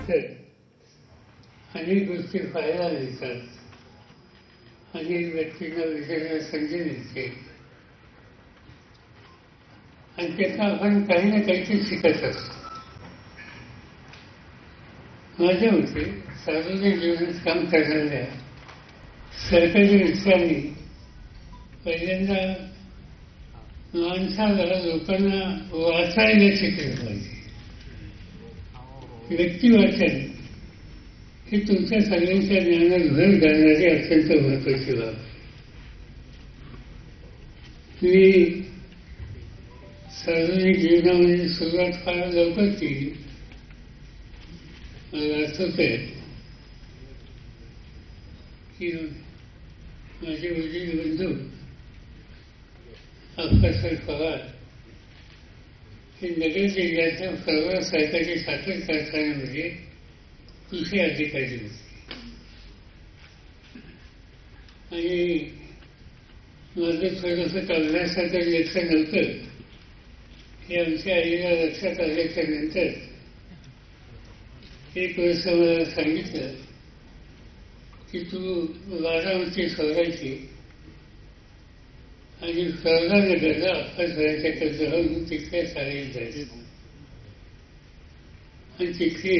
केल्यानंतर अनेक गोष्टी पाहायला मिळतात, अनेक व्यक्तींना विचारायला संधी मिळते आणि त्याचा आपण काही ना काहीतरी शिकत असतो. माझ्या मते सार्वजनिक जीवनात काम करणाऱ्या सरकारी व्यक्तींनी पहिल्यांदा माणसाला, लोकांना वाचायला शिकलं पाहिजे. व्यक्तिवाचन ही तुमच्या सगळ्यांच्या ज्ञानात भर घालणारी अत्यंत महत्वाची बाब. मी सार्वजनिक जीवनामध्ये सुरुवात फार लवकर केली. मला आठवत आहे की माझे वडील बंधू अप्पासाहेब पवार हे नगर जिल्ह्याच्या परवा सरकारी साखर कारखान्यामध्ये कृषी अधिकारी होते आणि माझं थोडंसं अभ्यासाचं लक्ष नव्हतं हे आमच्या आईला लक्षात आल्याच्या नंतर एक वर्ष मला सांगितलं की तू बारामती सोडायची आणि नगरला अप्पासाहेबांच्याकडे जाऊन तिथल्या शाळेत जायचं आणि तिथे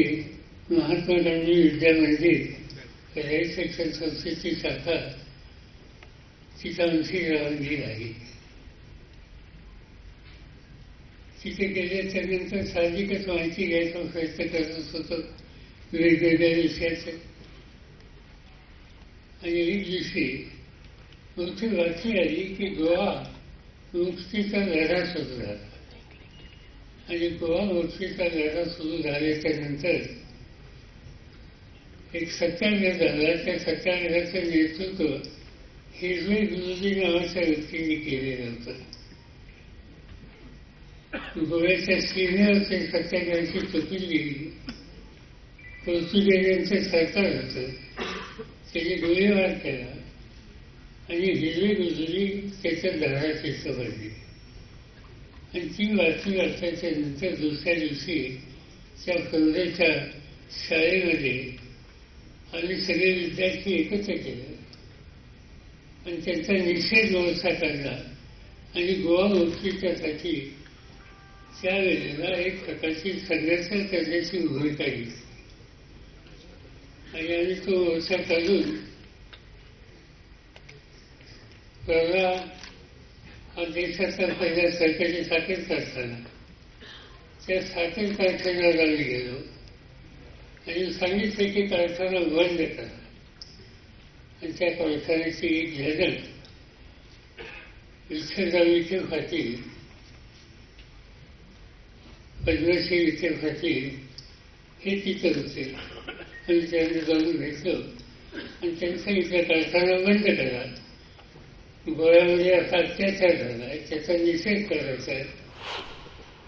महात्मा गांधी विद्या मंदिर रयत शिक्षण संस्थेची शाखा तिथं आमची रवानगी राहिली. तिथे गेल्याच्या नंतर साहजिकच माहिती घ्यायचा प्रयत्न करत होतो वेगवेगळ्या विषयाचे. आणि एक दिवशी मोठी बातमी आली की गोवा मुक्तीचा लढा सुरू झाला आणि गोवा मुक्तीचा लढा सुरू झाल्याच्या नंतर एक सत्याग्रह झाला. त्या सत्याग्रहाचं नेतृत्व हिरवे गुरुजी नावाच्या व्यक्तींनी केलेलं होतं. गोव्याच्या सीमेवरच्या सत्याग्रहाची टोपी लिहिली. पोर्तुगीजांचं सरकार होतं, त्याने गोळीबार केला आणि हिरवे गुरुजी त्याच्या दगडाची समजली. आणि ती बातमी वाचल्याच्या नंतर दुसऱ्या दिवशी त्या फौजेच्या शाळेमध्ये आम्ही सगळे विद्यार्थी एकत्र केले आणि त्यांचा निषेध मोर्चा काढला आणि गोवा मुक्तीच्यासाठी त्यावेळेला एक प्रकारची संघर्ष करण्याची भूमिका घेतली. आणि आम्ही तो मोर्चा काढून परवा हा देशाचा पहिला सरकारी साखर कारखाना, त्या साखर कारखान्यावर आम्ही गेलो आणि सांगितलं की कारखाना बंद करा. आणि त्या कारखान्याची एक झलक विठ्ठलराव विखे पाटील, पद्मश्री विखे पाटील हे तिथं होते आणि त्यांनी जाऊन भेटलो आणि त्यांनी सांगितलं कारखाना बंद करा. गोव्यामध्ये असा अत्याचार झाला आहे, त्याचा निषेध करायचा आहे.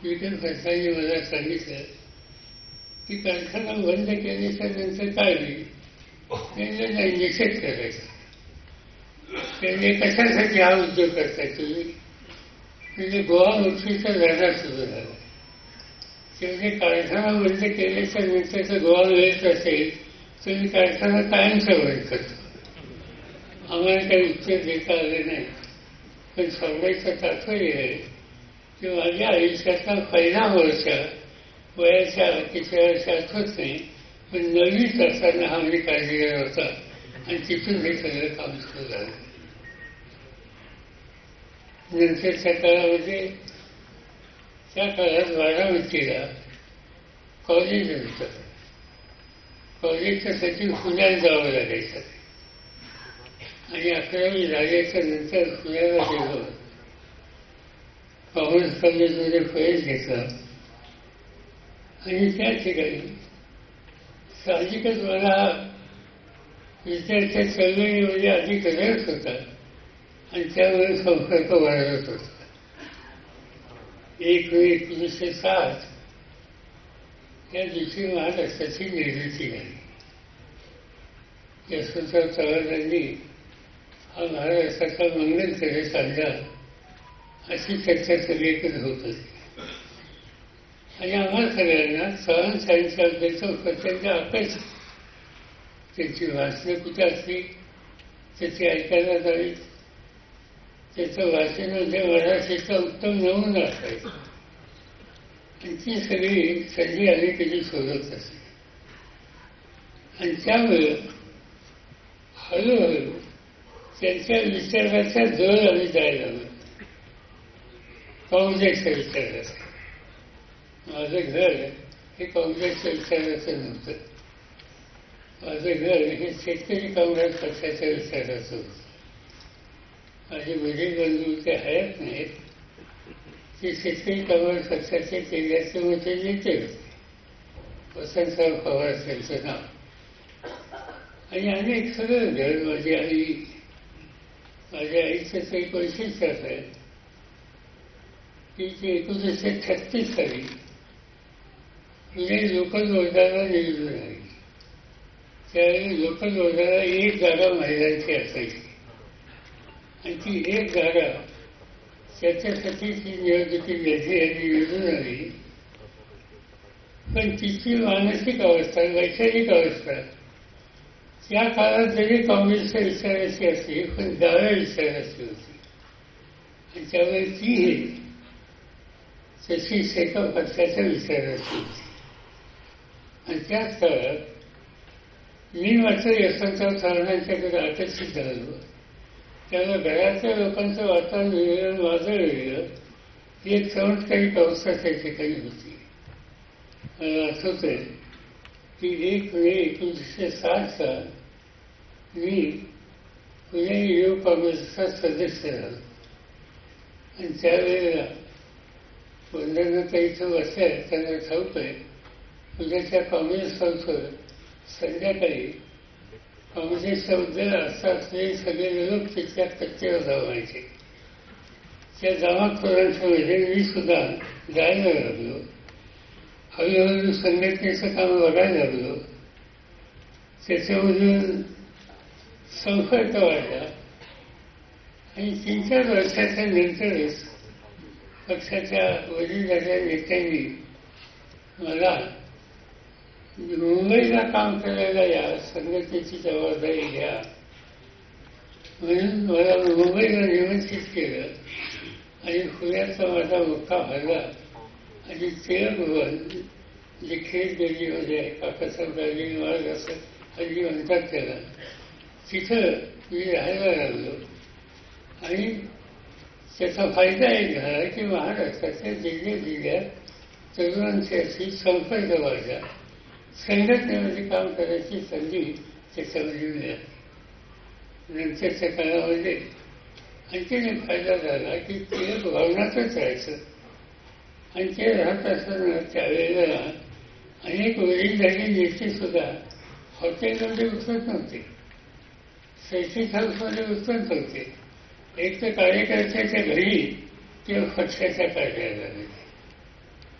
विखे पाटलांनी मला सांगितलं की कारखाना बंद केल्याच्या नंतर काय होईल. त्यांनी नाही निषेध करायचा. त्यांनी कशासाठी हा उद्योग करताय तुम्ही. म्हणजे गोवा मुक्तीचा लढा सुरू झाला. म्हणजे कारखाना बंद केल्याच्या नंतर जर गोवा मिळत असेल तर मी कारखाना कायमचा बंद करतो. आम्हाला काही उत्तर देता आले नाही. पण सांगायचं तात्पर्य आहे की माझ्या आयुष्याचा पहिला वर्ष वयाच्या किती वर्ष आठवत नाही, पण 9वीत असताना हा मी काढलेला होता आणि तिथून हे सगळं काम सुरू झालं. नंतरच्या काळामध्ये त्या काळात बारामतीला कॉलेज होतं. कॉलेजच्यासाठी पुण्याला जावं लागायचं आणि 11वी झाल्याच्या नंतर पुण्याला गेलो. कॉमर्स कॉलेजमध्ये प्रवेश घेतला आणि त्या ठिकाणी साहजिकच मला विद्यार्थ्या चळवळीमध्ये अधिक रस होता आणि त्यामुळे संपर्क वाढत होता. 1/1907 या दिवशी महाराष्ट्राची निर्मिती झाली. यशवंतराव चव्हाणांनी हा महाराष्ट्राचा मंगल कार्य साधला अशी चर्चा सगळीकडे होत होती. आणि आम्हाला सगळ्यांना सहन सायन्सबद्दलचं प्रचंड आकर्षण. त्याची भाषणं कुठं असली त्याची ऐकायला जावी. त्याचं भाषण म्हणजे मराठीचं उत्तम नमुना असायचं. आणि ती सगळी संधी आली कधी शोधत असे. आणि त्यामुळे हळूहळू त्यांच्या विचाराचा जर आम्ही जायला लागलो. काँग्रेसच्या विचाराचा. माझं घर हे काँग्रेसच्या विचाराचं नव्हतं. माझं घर हे शेतकरी काँग्रेस पक्षाच्या विचाराचं होतं. माझे वडील बंधू ते हयात नाहीत. ते शेतकरी काँग्रेस पक्षाचे केंद्राचे मोठे नेते होते. वसंतराव पवार त्यांचं नाव. आणि अनेक सगळं घर माझी आई, माझ्या आईचं काही वैशिष्ट्य आहे की ती 1936 साली पुणे लोकल बोर्डाला निवडून आली. त्यावेळी लोकल बोर्डाला एक जागा महिलांची असायची. आणि ती एक जागा त्याच्यासाठी ती निवडणुकी घेतली आणि निवडून आली. पण तिची मानसिक अवस्था, वैचारिक अवस्था त्या काळात जरी काँग्रेसच्या विचाराची असली पण डाव्या विचाराची होती. आणि त्यामुळे ती तशी शेका पक्षाच्या विचाराची होती. आणि त्याच काळात मी मात्र यशवंतराव चव्हाणांच्याकडे आकर्षित झालो. त्यामुळे घरातल्या लोकांचं वातावरण वेगळं, माझं वेगळं. ही एक चमत्कारिक अवस्था त्या ठिकाणी होती. मला आठवतंय की 1 मे 1960 मी पुणे युवक काँग्रेसचा सदस्य झालो. आणि त्यावेळेला वंदनाताईचं बसल्या त्यांना ठाऊक आहे. उद्याच्या काँग्रेस हाऊसवर संध्याकाळी काँग्रेसबद्दल असं असलेले सगळे लोक तिथल्या कच्च्यावर जमायचे. त्या जमाखोरांच्यामध्ये मी सुद्धा जायला लागलो. हळूहळू संघटनेचं काम बघायला लागलो. त्याच्यामधून संपर्क वाढला. आणि 3-4 वर्षाच्या नंतरच पक्षाच्या वडीलधाऱ्या नेत्यांनी मला मुंबईला काम करायला या, संघटनेची जबाबदारी घ्या म्हणून मला मुंबईला निमंत्रित केलं. आणि पुण्याचा माझा मुक्काम झाला. आणि टिळक भवन जे खेळ दिल्लीमध्ये आहे, काकासाहेब गाडगे मार्ग असं हल्ली म्हणतात त्याला, तिथं मी राहायला लागलो. आणि त्याचा फायदा एक झाला की महाराष्ट्राच्या जिल्ह्यात तरुणांशी संपर्क वाढला. संघटनेमध्ये काम करायची संधी त्याच्यामध्ये मिळाली. नंतरच्या काळामध्ये आणखीन एक फायदा झाला की टिळक भवनातच राहायचं. आणि ते राहत असताना त्यावेळेला अनेक वडीलधारी नेते सुद्धा हॉटेलमध्ये उतरत नव्हते, सैनिक हाऊसमध्ये उतरत नव्हते. एक तर कार्यकर्त्याच्या घरी किंवा पक्षाच्या कार्यालयामध्ये.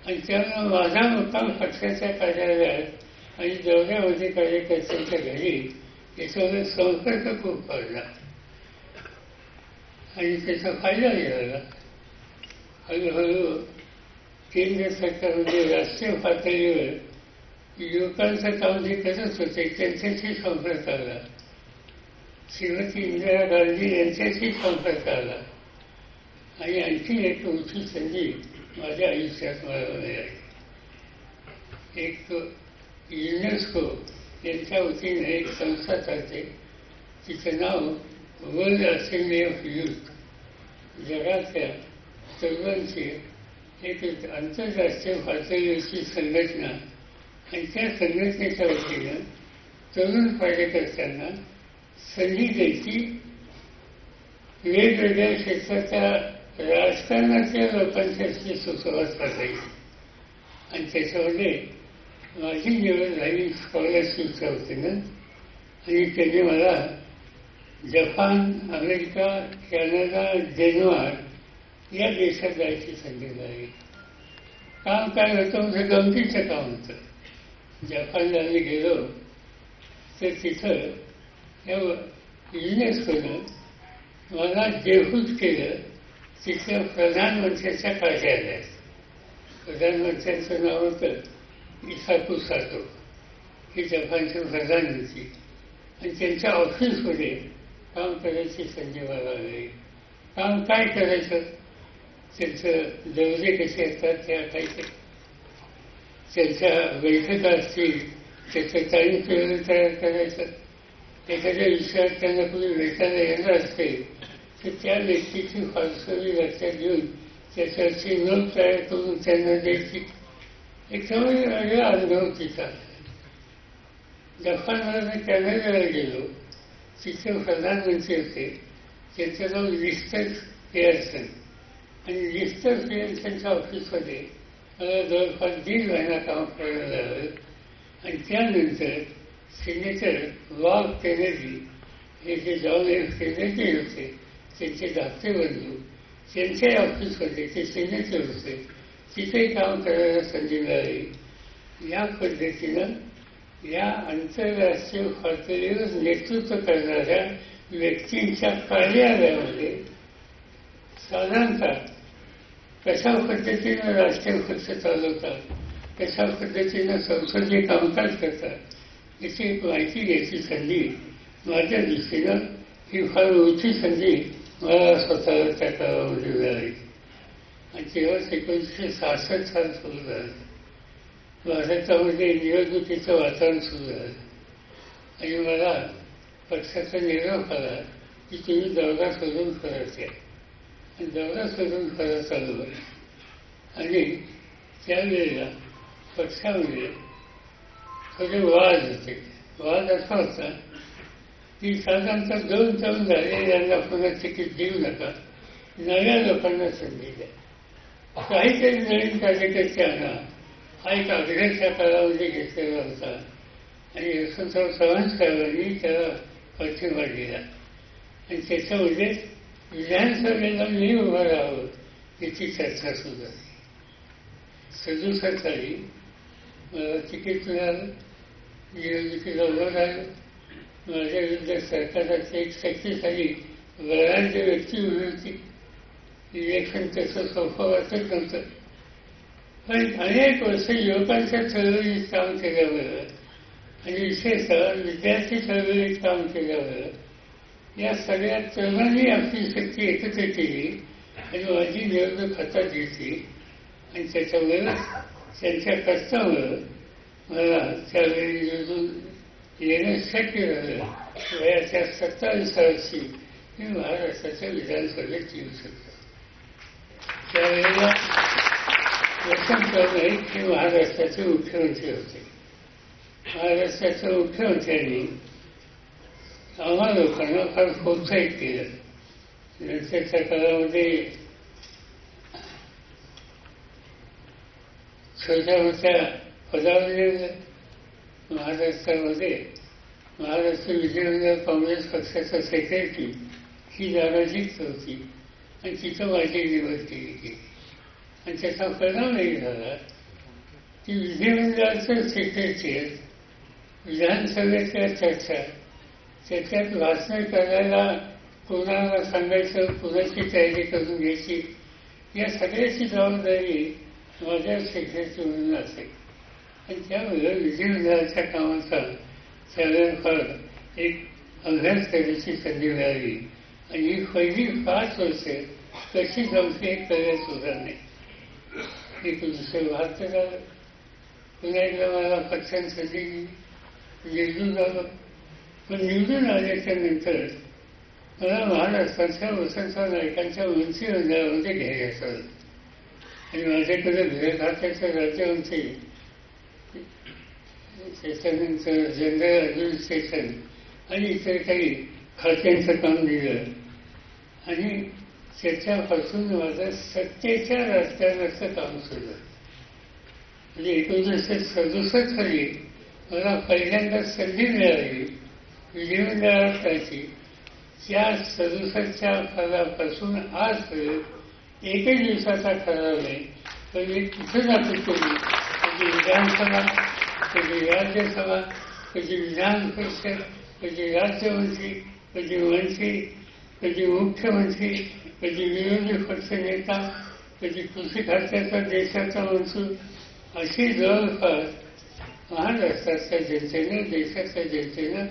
आणि त्यामुळे माझा मुक्काम पक्षाच्या कार्यालयात आणि दौऱ्यामध्ये कार्यकर्त्यांच्या घरी याच्यामध्ये संपर्क खूप वाढला. आणि त्याचा फायदा झाला. हळूहळू केंद्र सरकारमध्ये राष्ट्रीय पातळीवर युवकांचं काम जे करत होते त्यांच्याशी संपर्क आला. श्रीमती इंदिरा गांधी यांच्याशी संपर्क आला. आणि आणखी एक मोठी संधी माझ्या आयुष्यात मला मिळाली. एक युनेस्को यांच्या वतीने एक संस्था चालते, तिचं नाव वर्ल्ड असेंब्ली ऑफ यूथ. जगातल्या तरुणांची एक आंतरराष्ट्रीय पातळीवरची संघटना. आणि त्या संघटनेच्या वतीनं तरुण कार्यकर्त्यांना संधी द्यायची, वेगवेगळ्या क्षेत्राच्या राजकारणातल्या लोकांच्याशी सुसंवाद साधायची. आणि त्याच्यामध्ये माझी निवड झाली स्कॉलरशिपच्या वतीनं. आणि त्यांनी मला जपान, अमेरिका, कॅनडा, डेन्मार्क या देशात जायची संधी मिळाली. काम काय होतं म्हणजे गमतीचं काम होतं. जपानला मी गेलो तर तिथं या युनेस्कोनं मला देहूत केलं तिथल्या प्रधानमंत्र्याच्या कार्यालयात. प्रधानमंत्र्यांचं नाव होतं इसाकू सातो. ही जपानचे प्रधानमंत्री आणि त्यांच्या ऑफिसमध्ये काम करायची संधी मला मिळाली. काम काय करायचं, त्यांचं दौरे कसे असतात त्या काही त्यांच्या बैठका असतील त्याचं टाईम टेबल तयार करायचं. एखाद्या विषयात त्यांना कोणी भेटायला येणार असेल तर त्या व्यक्तीची फारसवी लक्षात घेऊन त्याच्याची नोट तयार करून त्यांना द्यायची. एक समज वेगळा अनुभव तिचा. जपानमध्ये मी कॅनडाला गेलो, तिथे प्रधानमंत्री होते, त्यांचं नाव लिस्टर पिअर्सन. आणि लिस्टर पिअर्सनच्या ऑफिसमध्ये मला जवळपास 1.5 महिना काम करायला लागलं. आणि त्यानंतर सिनेटर रॉब केनेडी हे जे जॉन एफ केनेडी होते त्यांचे धाकटे बंधू, त्यांच्या ऑफिसमध्ये ते सिनेटर होते, तिथे काम करायला संधी मिळाली. या पद्धतीनं या आंतरराष्ट्रीय पातळीवर नेतृत्व करणाऱ्या व्यक्तींच्या कार्यालयामध्ये साधारणतः कशा पद्धतीनं राष्ट्रीय पक्ष चालवतात, कशा पद्धतीनं संसदीय कामकाज करतात याची एक माहिती घ्यायची संधी माझ्या दृष्टीनं ही फार मोठी संधी मला स्वतःला त्या काळामध्ये मिळाली. आणि तेव्हाच 1966 साल सुरू झालं. भारतामध्ये निवडणुकीचं वातावरण सुरू झालं आणि मला पक्षाचा निरोप आला की तुम्ही दौरा सोडून करत आहे. आणि दौरा सोडून करत आलो. आणि त्यावेळेला पक्षामध्ये थोडे वाद होते. वाद असा होता की साधारणतः 2 टर्म झाले, यांना पुन्हा तिकीट देऊ नका, नव्या लोकांना संधी द्या, काहीतरी नवीन कार्यकर्ते आणा, हा एक आग्रह त्या काळामध्ये घेतलेला होता. आणि यशवंतराव चव्हाण साहेबांनी त्याला पाठिंबा दिला. आणि त्याच्यामध्ये विधानसभेला मी उभं राहावं याची चर्चा सुरू झाली. 67 साली मला तिकीट मिळालं, निवडणुकीला उभं राहिलं. माझ्या विरुद्ध सरकाराची एक शक्तिशाली बळांची व्यक्ती उभी होती. इलेक्शन तसं सोपं वाटत नव्हतं, पण अनेक वर्ष युवकांच्या चळवळीत काम केल्यामुळं आणि विशेषतः विद्यार्थी चळवळीत काम केल्यामुळं या सगळ्या तरुणांनी आपली शक्ती एकत्र केली आणि माझी निवडणूक हातात घेतली. आणि त्याच्यामुळे त्यांच्या कष्टामुळं मला त्यावेळी निवडून येणं शक्य झालं. वयाच्या 27 वर्षी मी महाराष्ट्राच्या विधानसभेत येऊ शकतो. त्यावेळेला यशवंतराव नाईक हे महाराष्ट्राचे मुख्यमंत्री होते. महाराष्ट्राच्या मुख्यमंत्र्यांनी आम्हा लोकांना फार प्रोत्साहित केलं. नंतरच्या काळामध्ये छोट्या मोठ्या पदावर महाराष्ट्रामध्ये महाराष्ट्र विधिमंडळ काँग्रेस पक्षाचा सेक्रेटरी ही जागा जिंकत होती आणि तिथं माझी निवड केली गेली. आणि त्याचा परिणामही झाला की विधिमंडळाचं सेक्रेटरी विधानसभेतल्या चर्चा त्याच्यात भाषण करायला कोणाला सांगायचं, कोणाची तयारी करून घ्यायची, या सगळ्याची जबाबदारी माझ्या सेक्रेटरी म्हणून असेल. आणि त्यामुळे विधिमंडळाच्या कामाचा त्यावेळेला फार एक अभ्यास करायची संधी मिळाली. आणि ही पहिली 5 वर्ष कशी जमते हे कळत सुद्धा नाही. 1972 झालं, पुन्हा एकदा मला पक्षाने संधी निवडून आलो. पण निवडून आल्याच्या नंतर मला महाराष्ट्राच्या वसंतराव नाईकांच्या मंत्रिमंडळामध्ये घ्यायचं होतं. आणि माझ्याकडे गृह खात्याचं राज्यमंत्री, त्याच्यानंतर जनरल ॲडमिनिस्ट्रेशन आणि इतर काही खात्यांचं काम दिलं. आणि त्याच्यापासून माझं सत्तेच्या राजकारणाचं काम सुरू झालं. म्हणजे 1967 साली मला पहिल्यांदा संधी मिळाली विधिमंडळात जायची. त्या 67च्या काळापासून आज एकही दिवसाचा ठराव नाही, पण मी कुठे जातो केली, कधी विधानसभा, कधी राज्यसभा, कधी विधान परिषद, कधी राज्यमंत्री, कधी मंत्री, कधी मुख्यमंत्री, कधी विरोधी पक्ष नेता, म्हणजे कृषी खात्याचा देशाचा महसूल अशी जवळपास महाराष्ट्राच्या जनतेनं देशाच्या जनतेनं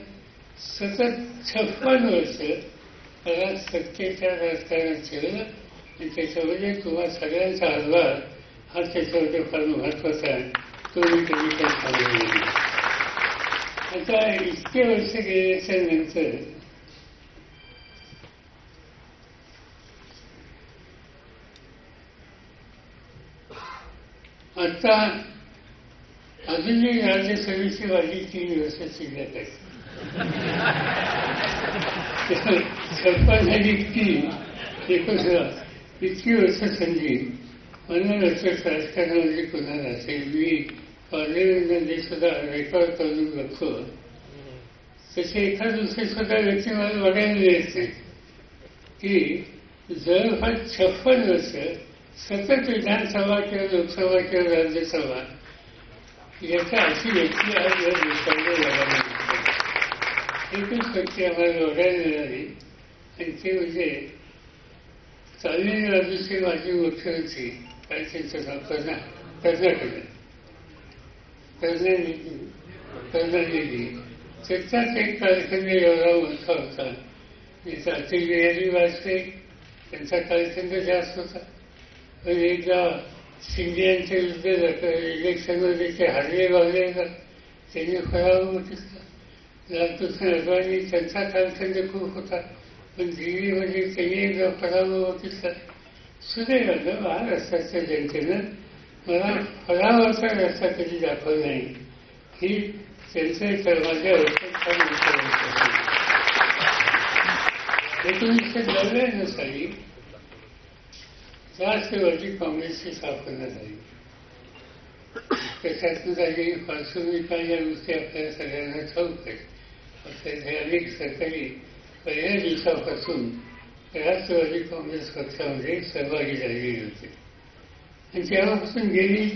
सतत 56 वर्ष त्याला सत्तेच्या राजकारणात ठेवलं आणि त्याच्यामध्ये तुम्हा सगळ्यांचा हातभार हा त्याच्यामध्ये फार महत्वाचा आहे. तो मी कधी काही सांगू नाही. आता इतके वर्ष गेल्याच्या नंतर आता अजूनही राज्यसभेची वाढी 3 वर्ष शिल्लक आहे. 56 झाली 3 19 इतकी वर्ष संधी मला लक्षात राजकारणामध्ये कोणाला असेल. मी पार्लमेंटमध्ये सुद्धा रेकॉर्ड करून बघतो तसे एखाद दुसरे सुद्धा व्यक्ती मला बघायला मिळत नाही की जवळपास 56 वर्ष सतत विधानसभा किंवा लोकसभा किंवा राज्यसभा याचा अशी व्यक्ती आज या देशामध्ये बघायला मिळते. एकच व्यक्ती आम्हाला बघायला मिळाली आणि ते म्हणजे तामिळनाडूचे माजी मुख्यमंत्री काय त्यांचं नाव करुणानिधी त्याचाच एक कालखंड एवढा मोठा होता. अटल बिहारी वाजपेयी त्यांचा कालखंड जास्त होता. पण एकदा शिंदे विरुद्ध इलेक्शनमध्ये ते हारले वागले त्यांनी पराभव घेतला. लालकृष्ण अडवाणी त्यांचा कालखंड खूप होता पण दिल्लीमध्ये त्यांनी एकदा पराभव घेतला. सुदैवानं महाराष्ट्राच्या जनतेनं मला पराभवाचा रस्ता कधी दाखवला नाही. ही त्यांचं माझ्या आयुष्यात 1999 साली राष्ट्रवादी काँग्रेसची स्थापना झाली. त्याच्यातून झालेली पार्श्वभूमी काय या गोष्टी आपल्याला सगळ्यांना ठाऊक आहे. पक्षाचे अनेक सरकारी पहिल्या दिवसापासून राष्ट्रवादी काँग्रेस पक्षामध्ये सहभागी झालेले होते आणि तेव्हापासून गेली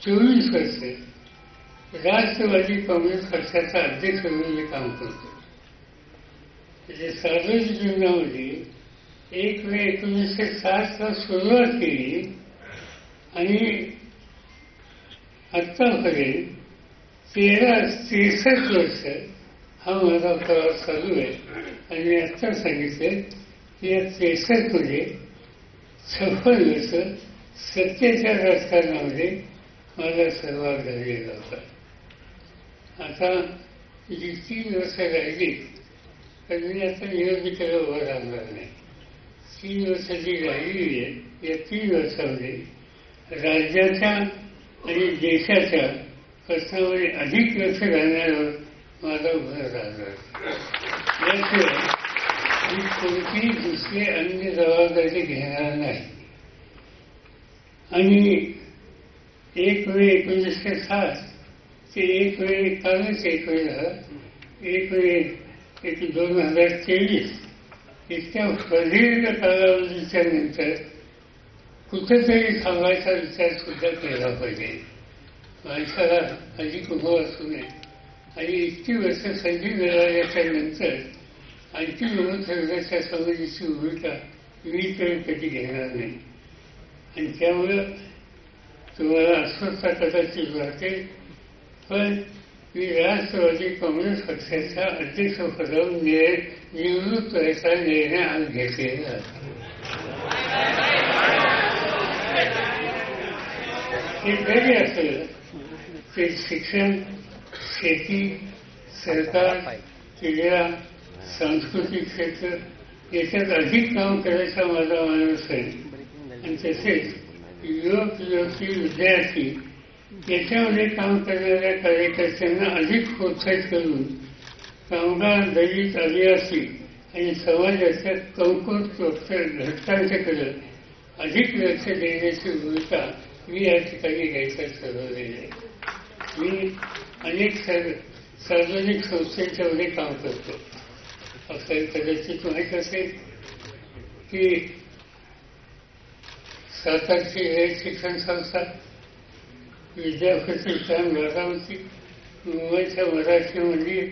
24 वर्षे राष्ट्रवादी काँग्रेस पक्षाचा अध्यक्ष म्हणून मी काम करतो. म्हणजे सार्वजनिक जीवनामध्ये एक मे 1960ला सुरुवात केली आणि आत्तापर्यंत 63 वर्ष हा माझा प्रवास चालू आहे. आणि मी आत्ता सांगितलं की या 63 मध्ये 56 वर्ष सत्तेच्या राजकारणामध्ये माझा सहभाग झालेला होता. आता जी 3 वर्ष राहिली तर मी आता निवडणुकीला उभं राहणार नाही. 3 वर्ष जी राहिलेली आहे या 3 वर्षामध्ये राज्याच्या आणि देशाच्या प्रश्नामध्ये अधिक लक्ष घालण्यावर माझा भर राहणार. याशिवाय मी कोणतीही दुसरी अन्य जबाबदारी घेणार नाही. आणि 1 मे 1960 ते 1 मे कालच 1 मे झाला 1 मे 2023 इतक्या प्रदीर्घ कालावधीच्या नंतर कुठेतरी थांबायचा विचार सुद्धा केला पाहिजे. माणसाला अधिक अनुभव असू नये आणि इतकी वर्ष संधी मिळाल्याच्या नंतर आणखी लोकसंघाच्या संबंधीची भूमिका मी तर कधी घेणार नाही. आणि त्यामुळं तुम्हाला अस्वस्थता कदाचित वाटेल पण मी राष्ट्रवादी काँग्रेस पक्षाच्या अध्यक्षपदावर निवृत्त व्हायचा निर्णय आज घेतलेला आहे. हे जरी असलं ते शिक्षण शेती सरकार क्रीडा सांस्कृतिक क्षेत्र याच्यात अधिक काम करायचा माझा माणूस आहे. आणि तसेच युवक युवती विद्यार्थी याच्यामध्ये काम करणाऱ्या कार्यकर्त्यांना अधिक प्रोत्साहित करून कामगार दलित आदिवासी आणि समाजाच्या कमकुवत घटकांच्याकडे अधिक लक्ष देण्याची भूमिका मी या ठिकाणी घ्यायचं ठरवलेलं आहे. मी अनेक सार्वजनिक संस्थांच्यामध्ये काम करतो. आपल्याला कदाचित माहीत असेल की सातारची एक शिक्षण संस्था, विद्याप्रतिष्ठान बारामती, मुंबईच्या मराठी मंदिर,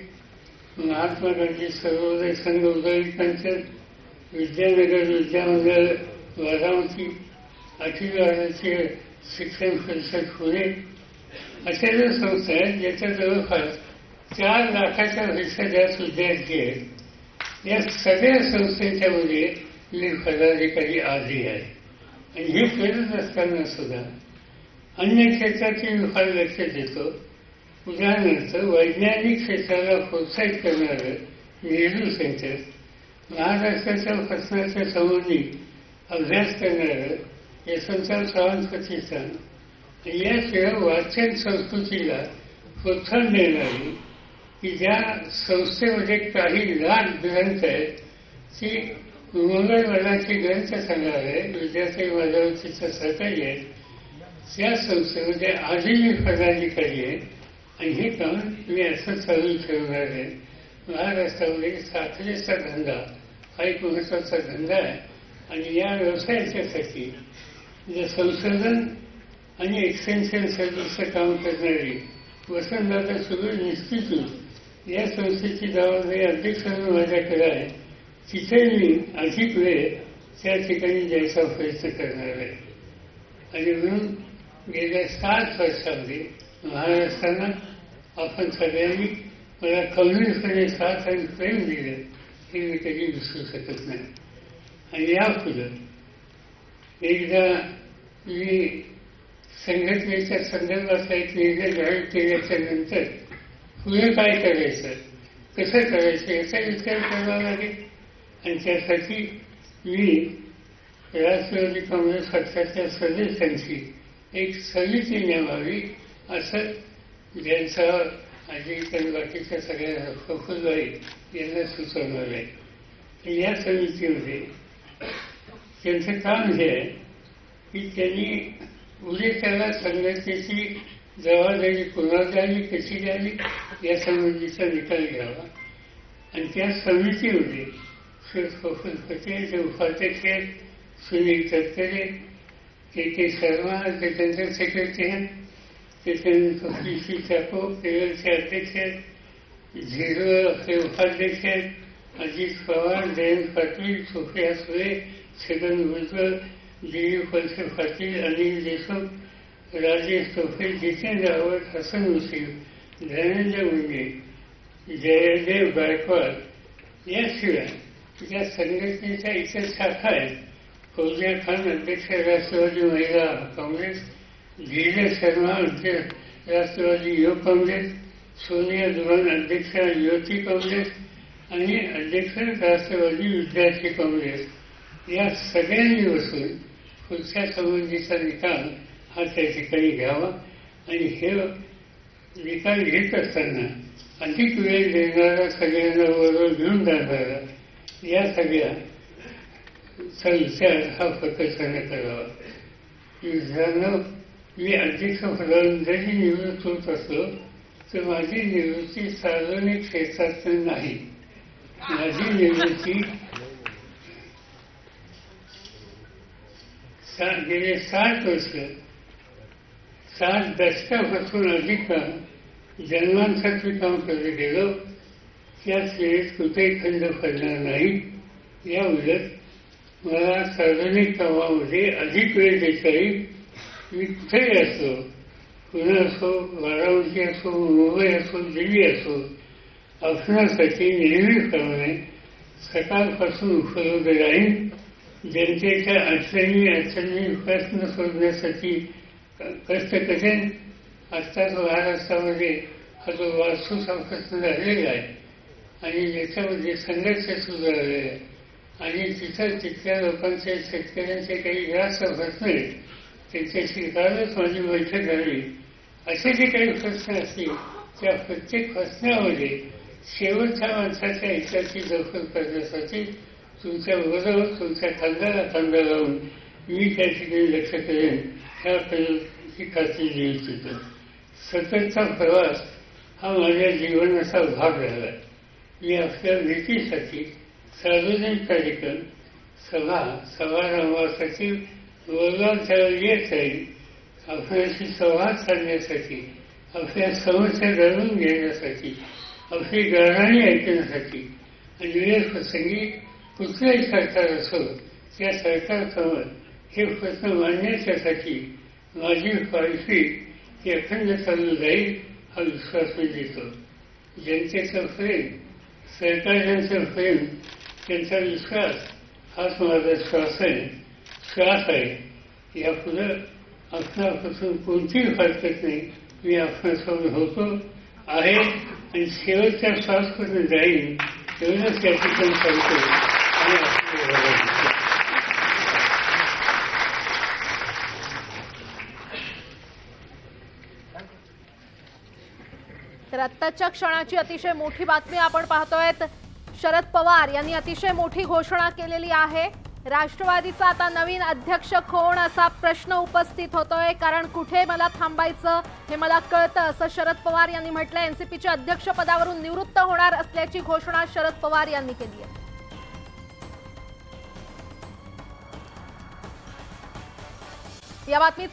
महात्मा गांधी सर्वोदय संघ उदयी पंचायत, विद्यानगर विद्यामंडळ बारामती अखिल भारतीय शिक्षण परिषद पुणे अशा ज्या संस्था आहेत ज्याच्या जवळपास 4 लाखाच्या पेक्षा जास्त विद्यार्थी आहेत. या सगळ्या संस्थेच्या मध्ये मी पदाधिकारी आधी आहे. आणि हे करत असताना सुद्धा अन्य क्षेत्राची मी फार लक्ष देतो. उदाहरणार्थ वैज्ञानिक क्षेत्राला प्रोत्साहित करणारं नेहरू सेंटर, महाराष्ट्राच्या प्रश्नाच्या संबंधी अभ्यास करणारं यशवंतराव चव्हाण प्रतिष्ठान, याशिवाय वाचन संस्कृतीला प्रोत्साहन देणारी की ज्या संस्थेमध्ये काही लाख ग्रंथ आहेत ती मंगळवाराची ग्रंथसंग्रहालय विद्यार्थी माझ्यावरतीचं सहकार्य आहे. त्या संस्थेमध्ये आधी मी पदाधिकारी आहे आणि हे काम मी असं चालू ठेवणार आहे. महाराष्ट्रामध्ये साखरेचा धंदा हा एक महत्त्वाचा धंदा आहे आणि या व्यवसायाच्यासाठी जे संशोधन आणि एक्सटेन्शन सर्व्हिसचं काम करणारी वसंतदादा सुगड इन्स्टिट्यूट या संस्थेची जबाबदारी अध्यक्ष म्हणून माझ्याकडे आहे. तिथे मी अधिक वेळ त्या ठिकाणी द्यायचा प्रयत्न करणार आहे. आणि म्हणून गेल्या 7 वर्षामध्ये महाराष्ट्रानं आपण सगळ्यांनी मला खंबीरपणे साथ आणि प्रेम दिलं हे मी कधी विसरू शकत नाही. आणि यापुढं एकदा मी संघटनेच्या संदर्भातला एक निर्णय जाहीर केल्याच्या नंतर पुढे काय करायचं, कसं करायचं याचा विचार करावा लागेल. आणि त्यासाठी मी राष्ट्रवादी काँग्रेस पक्षाच्या सदस्यांची एक समिती नेमावी असं ज्यांचा आधी तर बाकीच्या सगळ्या प्रफुल्लबाई यांना सुचवणार आहे. या समितीमध्ये त्यांचं काम हे आहे की त्यांनी उद्देशाला संघटनेची जबाबदारी कोणाला द्यावी, कशी द्यावी यासंबंधीचा निकाल घ्यावा. आणि त्या समितीमध्ये श्री प्रफुल्ल पटेल जे उपाध्यक्ष आहेत, सुनील तटकरे, के शर्मा ते जनरल सेक्रेटरी आहेत, त्याच्यानंतर पी.सी. चाको केरळचे अध्यक्ष आहेत, झिरो हे उपाध्यक्ष आहेत, अजित पवार, जयंत पाटील, सुप्रिया सुळे, छगन भुजबळ, दिलीप वळसे पाटील, अनिल देशमुख, राजेश टोपे, जितेंद्र आव्हाड, हसन मुश्रीफ, धनंजय मुंडे, जयदेव गायकवाड. याशिवाय या संघटनेच्या इतर शाखा आहेत. फौजिया खान अध्यक्ष राष्ट्रवादी महिला काँग्रेस, धीरज शर्मा अध्यक्ष राष्ट्रवादी युवक काँग्रेस, सोनिया दुरान अध्यक्ष युवती काँग्रेस आणि अध्यक्ष राष्ट्रवादी विद्यार्थी काँग्रेस. या सगळ्यांनी बसून पुढच्या संबंधीचा निकाल हा त्या ठिकाणी घ्यावा. आणि हे निकाल घेत असताना अधिक वेळ देणारा, सगळ्यांना बरोबर घेऊन जाणारा या सगळ्याचा विचार हा प्रकर्षाने करावा. मित्रांनो, मी अध्यक्षपदावरून जरी निवृत्त होत असलो तर माझी निवृत्ती सार्वजनिक क्षेत्रात नाही. माझी निवृत्ती गेले 7 वर्ष 7 दशकापासून अधिक काळ जन्मांसाठी काम करत गेलो. त्याच वेळेस कुठेही खंड पडणार नाही. या उलट मला सार्वजनिक कामामध्ये अधिक वेळ देता येईल. मी कुठेही असो, पुणे असो, बारामती असो, मुंबई असो, दिल्ली असो, आपणासाठी नेहमीप्रमाणे सकाळपासून उपलब्ध राहीन. जनतेच्या अडचणी प्रश्न शोधण्यासाठी कष्ट करेन. आत्ताच महाराष्ट्रामध्ये हा जो वास्तूचा प्रश्न झालेला आहे आणि याच्यामध्ये संघर्ष सुरू झालेला आहे आणि तिथल्या लोकांचे, शेतकऱ्यांचे काही जास्त प्रश्न आहेत, त्यांच्याशी कालच माझी बैठक झाली. असे जे काही प्रश्न असतील त्या प्रत्येक प्रश्नामध्ये शेवटच्या माणसाच्या हिताची दखल करण्यासाठी तुमच्याबरोबर तुमच्या खांद्याला खांदा लावून मी त्या ठिकाणी लक्ष करेन ह्याची खात्री देऊ इच्छितो. सततचा प्रवास हा माझ्या जीवनाचा भाग झाला. मी आपल्या भेटीसाठी सार्वजनिक कार्यक्रम, समारंभासाठी वर्गांच्यावर येत राहील. आपल्याशी संवाद साधण्यासाठी, आपल्या समस्या जाणून घेण्यासाठी, आपली गाणी ऐकण्यासाठी आणि वेळ प्रसंगी कुठल्याही सरकार असो त्या सरकारसमोर हे प्रश्न मांडण्यासाठी माझी पॉलिसी ही अखंड चालू राहील हा विश्वास मी देतो. जनतेचं प्रेम, सरकारच्यांचं प्रेम, त्यांचा विश्वास हाच माझा श्वास आहे. यापुढे आपणापासून कोणतीही हरकत नाही. मी आपणासोबत होतो आहे आणि शेवटच्या श्वासपर्यंत जाईन एवढंच या ठिकाणी सांगतो आणि आपल्या तर आत्ताच्या क्षणाची अतिशय मोठी बातमी आपण पाहतोय. शरद पवार यांनी अतिशय मोठी घोषणा केलेली आहे. राष्ट्रवादीचा आता नवीन अध्यक्ष कोण असा प्रश्न उपस्थित होतोय, कारण कुठे मला थांबायचं हे मला कळतं असं शरद पवार यांनी म्हटलंय. एनसीपीच्या अध्यक्षपदावरून निवृत्त होणार असल्याची घोषणा शरद पवार यांनी केली आहे. या बातमीचे